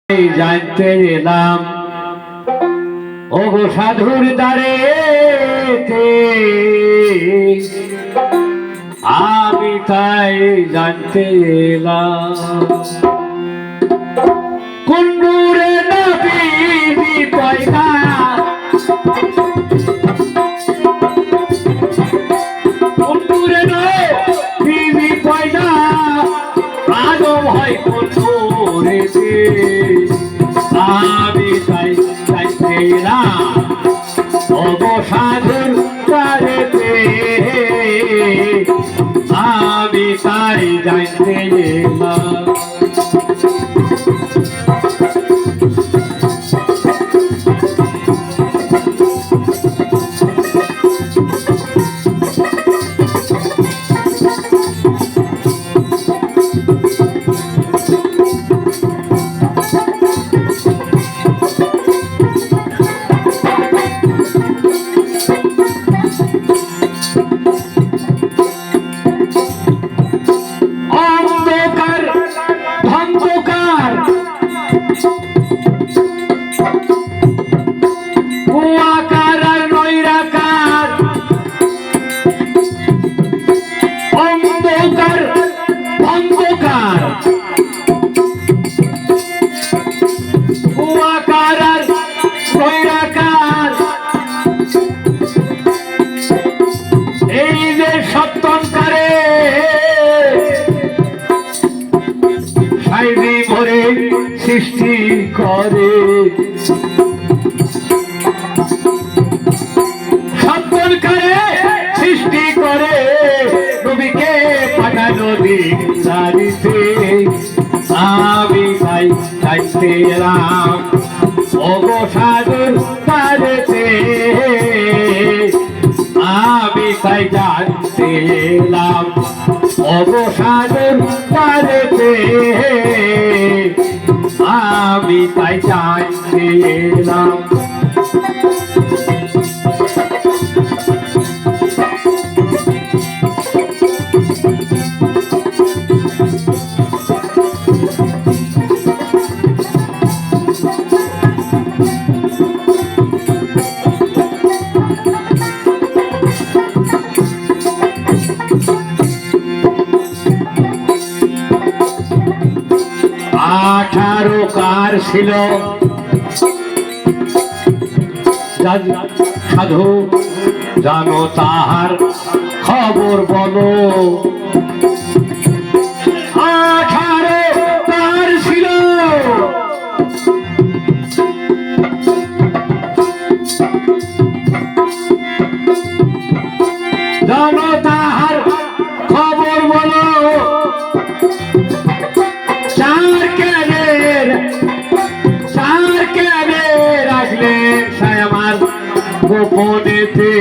জানতে এলাম ওগো সাধুর দ্বারে আমি তাই জানতে এলাম কুন্ডুরে নবী পয়সা কুন্ডুরে নবী পয়সা আদম হয় কুন্ডুরে আমি তাই চাইতে এলাম ওগো সাধুর দ্বারেতে আমি তাই জানতে এলাম সৃষ্টি করে সত্তর করে সৃষ্টি করে নবীকে পাঠানো দিন সারিতে আমি তাই চাইতে এলাম ওগো সাধুর দ্বারেতে আমি তাই জানতে এলাম ওগো সাধুর দ্বারেতে আমি তাই জানতে এলাম আঠারো কার ছিল সাধু জানো তাহার খবর বলো আঠারো কার ছিল জানো তাহার খবর বলো গোপনেতে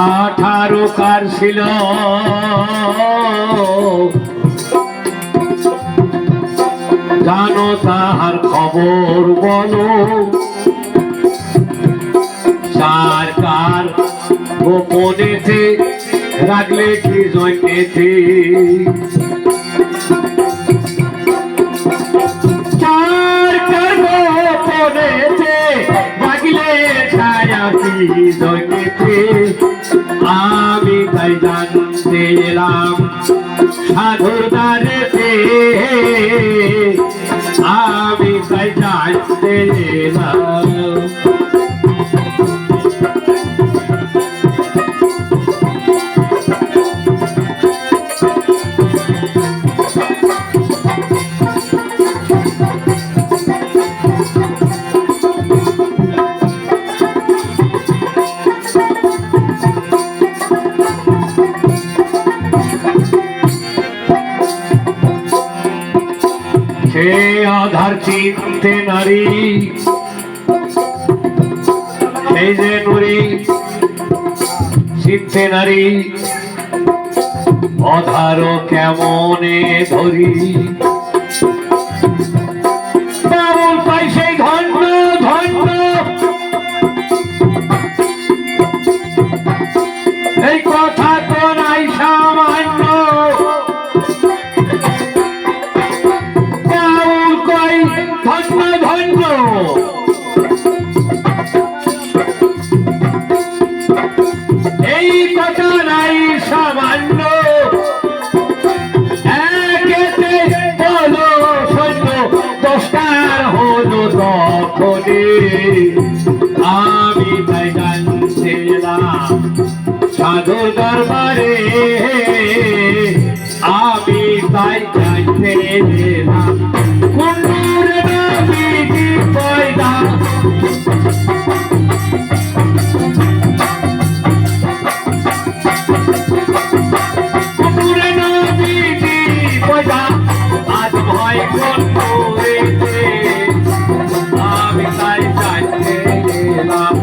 আঠারো কার ছিল জানো তাহার খবর বলো চার কার গোপনেতে রাখলে কি জন্যেতে আমি তাই জানতে এলাম সাধুর দ্বারেতে আমি তাই জানতে এলাম সে আধার চিনতে নারী সেই যে নুরি চিনতে নারী অধার কেমনে ধরি বাবুল পাই সেই ধন্য ধন্য এই কথা তো নাই সামা সাধুর দরবারে আমি তাই চাইতে গেলাম কুন্ডুর নবীজি পয়দা কুন্ডুর নবীজি পয়দা আজ ভয় কুন্ডুরেতে আমি তাই চাইতে গেলাম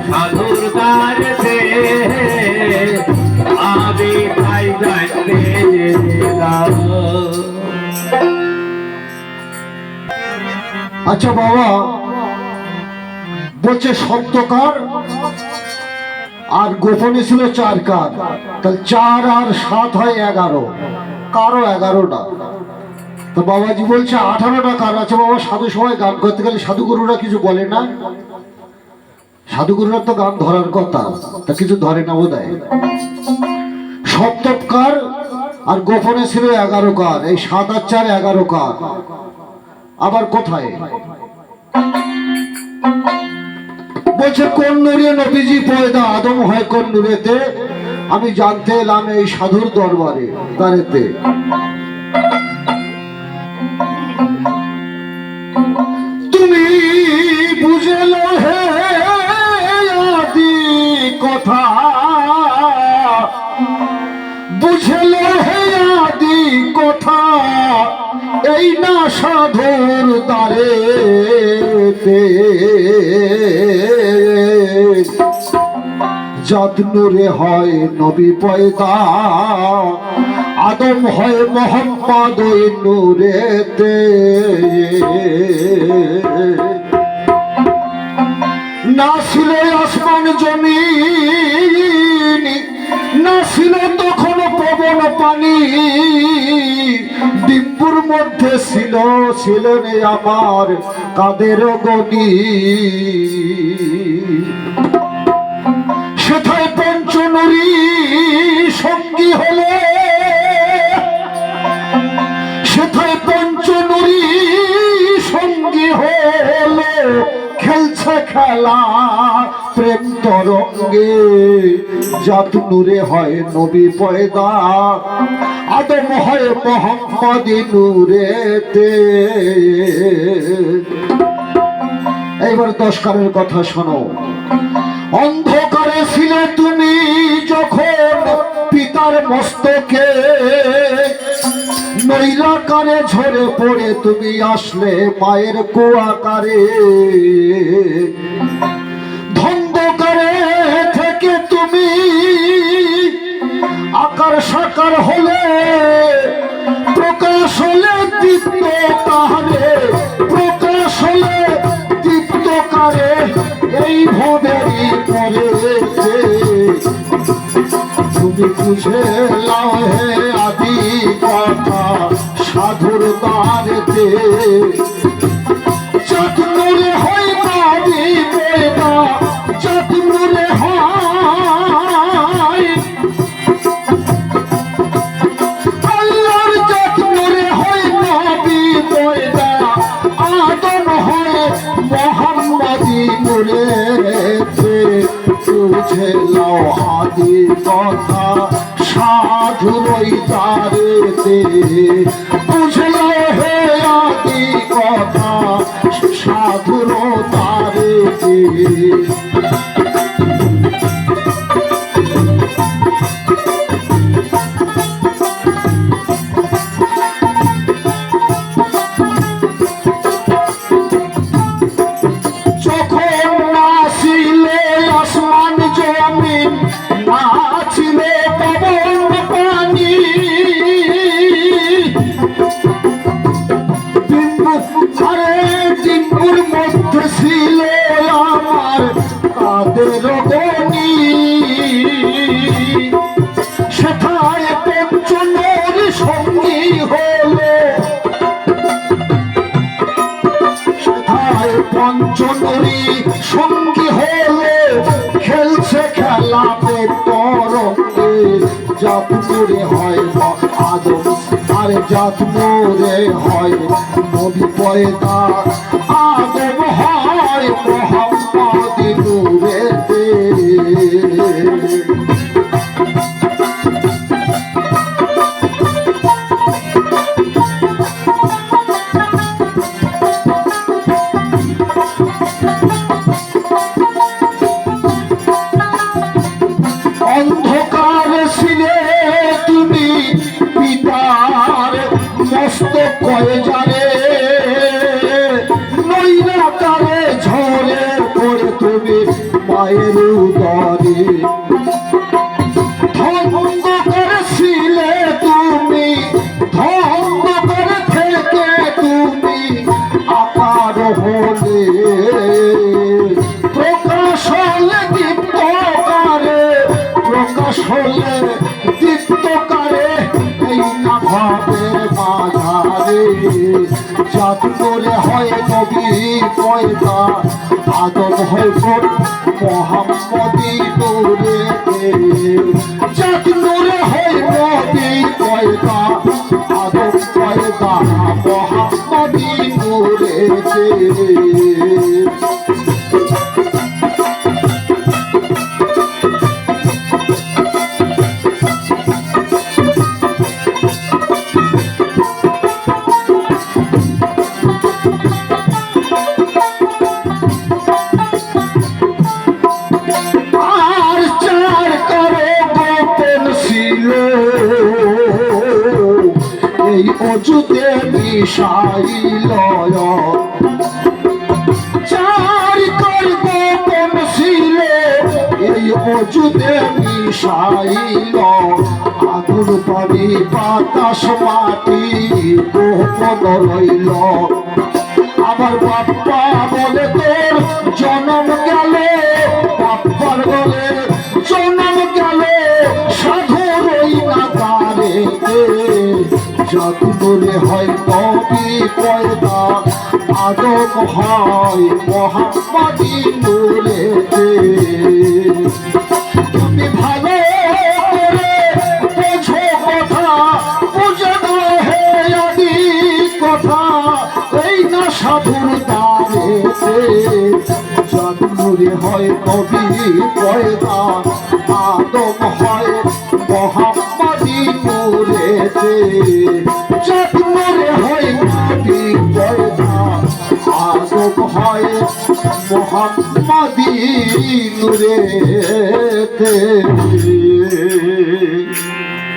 সাধুর দ্বারেতে আমি তাই চাইতে গেলাম। আচ্ছা বাবা বলছে সপ্তকার আর গোপনে ছিল 4 কার, তাহলে 4 আর 7 হয় 11, কারো 11টা। তো বাবাজি বলছে 18টা কার আছে। বাবা সাধু সবাই গান করতে গেলে সাধুগুরুরা কিছু বলে না? সাধুগুরুরা তো গান ধরার কথা, তা কিছু ধরে না বোধহয়। সপ্তকার আর গোপনে ছিল 11 কার, এই 7 আর 4 11 কার। আবার কোথায় বলছে কোন নূরে নবীজি পয়দা আদম হয় কোন নূরেতে, আমি জানতে এলাম এই সাধুর দরবারে তারেতে। তুমি বুঝেল হে আদি কথা, বুঝেল হে আদি কথা, এই না সাধুর দ্বারেতে। জাত নূরে হয় নবী পয়দা, আদম হয় মোহাম্মদ ওই নূরেতে। না ছিল আসমান জমিন, না ছিল তখন পবন পানি, ডিম্বুর মধ্যে ছিলেন আমার কাদের গনি। সেথায় পঞ্চনরী সঙ্গী হলে, সেথায় পঞ্চনরী সঙ্গী হলে, খেলছে খেলা প্রেম তরঙ্গে। জাত নূরে হয় নবী পয়দা, আদম হয় মোহাম্মদ নূরেতে। এইবার 10 কারের কথা শোনো। অন্ধকারে ছিলে তুমি যখন পিতার মস্তকে, নৈরাকারে ঝরে পড়ে তুমি আসলে মায়ের কুয়াকারে। ধন্ধকারে থেকে তুমি আকার সাকার হলে, প্রকাশ হলে দীপ্ত তাহারে, প্রকাশ হলে দীপ্ত কারে, এই ভবেরই পরেছে। তুমি বুঝে লাও হে আদি কথা সাধুর দ্বারেতে। জাত নূরে হয় নবী পয়দা, জাত নূরে হয় আল্লাহর জাত নূরে হয় নবী পয়দা, আদম হয় মোহাম্মদী নূরেতে। বুঝে লাও আদি কথা সাধুর দ্বারেতে, বুঝে লাও হে আদি কথা সাধুর দ্বারেতে। ছিল আমার কাদের গনি, সেথায় পঞ্চনর সঙ্গী হলো, সেথায় পঞ্চনরী সঙ্গী হলো, খেলছে খেলা তরঙ্গে। জাত নূরে হয় আদম আর জাত নূরে হয় নবী পয়দা, আদম হয় মোহাম্মদ নূরেতে। মায়ের উদরে ধন্য করেছিলে তুমি, ধন্য করে থেকে তুমি আকার হলে, প্রকাশ হলে দীপ্তকারে, প্রকাশ হলে দীপ্তকারে, এই না ভাবের মাঝারে জাত করে হয় নবী পয়দা, আদম হয় কোন মোহাম্মদী নূরে, জাত নূরে হয় নবী পয়দা, আদম পয়দা মোহাম্মদী নূরে। আর চার করে গোপন ছিল এই অজুতে মিশাইল, চার কর গোপন ছিল এই অজুতে মিশাইল, আগুন পানি বাতাস মাটি গোপন রইল। আমার বাপ্পা বলে তোর জন্ম গেল, বাপ্পার বলে জন্ম গেল, সাধু রই না তারে, যত দূরে হয় নবী পয়দা, আদম হয় মোহাম্মদী নূরে। তুমি ভালো করে বোঝো কথা, বুঝে দাও হে আদি কথা, এই না সাধুর দ্বারেতে জন্মরে হয় নবী পয়দা, আদম হয় মোহাম্মদী নূরেতে, জন্মরে হয় নবী পয়দা, আদম হয় মোহাম্মদী নূরেতে।